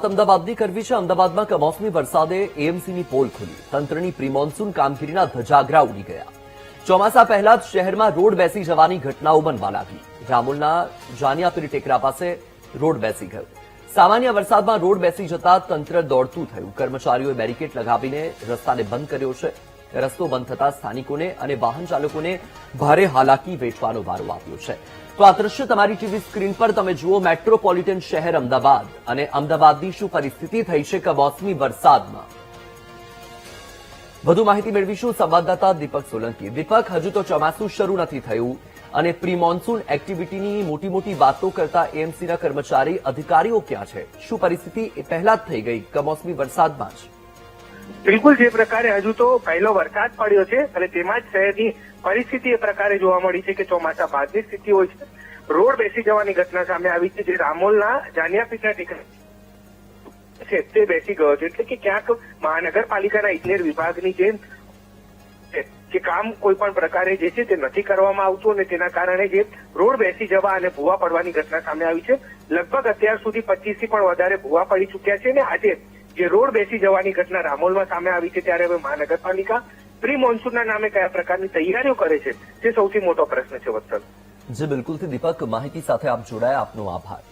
અમદાવાદની કરવી છે. અમદાવાદમાં કમોસમી વરસાદે એએમસીની પોલ ખોલી. તંત્રની પ્રી મોન્સૂન કામગીરીના ધજાગરા ઉડી ગયા. ચોમાસા પહેલા જ શહેરમાં રોડ બેસી જવાની ઘટનાઓ બનવા લાગી. રામોલના જાનિયાપીર ટેકરા પાસે રોડ બેસી ગયો. સામાન્ય વરસાદમાં રોડ બેસી જતા તંત્ર દોડતું થયું. કર્મચારીઓએ બેરિકેડ લગાવીને રસ્તાને બંધ કર્યો છે. રસ્તો બંધ થતા સ્થાનિકોને અને વાહન ચાલકોને ભારે હાલાકી વેઠવાનો વારો આવ્યો છે. તો આ દ્રશ્ય તમારી ટીવી સ્ક્રીન પર તમે જુઓ. મેટ્રોપોલિટન શહેર અમદાવાદ અને અમદાવાદની શું પરિસ્થિતિ થઈ છે કમોસમી વરસાદમાં. વધુ માહિતી મેળવીશું સંવાદદાતા દીપક સોલંકી. દીપક, હજુ તો ચોમાસું શરૂ નથી થયું અને પ્રી મોન્સૂન એક્ટિવિટીની મોટી મોટી વાતો કરતા એએમસીના કર્મચારી અધિકારીઓ ક્યાં છે? શું પરિસ્થિતિ એ પહેલા જ થઈ ગઈ કમોસમી વરસાદમાં જ? બિલકુલ જે પ્રકારે હજુ તો પહેલો વરસાદ પડ્યો છે અને તેમાં જ શહેરની પરિસ્થિતિ એ પ્રકારે જોવા મળી છે કે ચોમાસા બાદની સ્થિતિ હોય છે. રોડ બેસી જવાની ઘટના સામે આવી છે. જે રામોલના જાનિયાપીરના ટેકરા છે તે બેસી ગયો છે. એટલે કે ક્યાંક મહાનગરપાલિકાના ઇજનેર વિભાગની જે કામ કોઈ પણ પ્રકારે જે છે તે નથી કરવામાં આવતું અને તેના કારણે જે રોડ બેસી જવા અને ભૂવા પડવાની ઘટના સામે આવી છે. લગભગ અત્યાર સુધી 25 થી પણ વધારે ભૂવા પડી ચૂક્યા છે અને આજે જે રોડ બેસી જવાની ઘટના રામોલમાં સામે આવી છે ત્યારે હવે મહાનગરપાલિકા પ્રી મોન્સૂનના નામે કયા પ્રકારની તૈયારીઓ કરે છે તે સૌથી મોટો પ્રશ્ન છે. વત્સલ જી બિલકુલથી દીપક, માહિતી સાથે આપ જોડાયા, આપનો આભાર.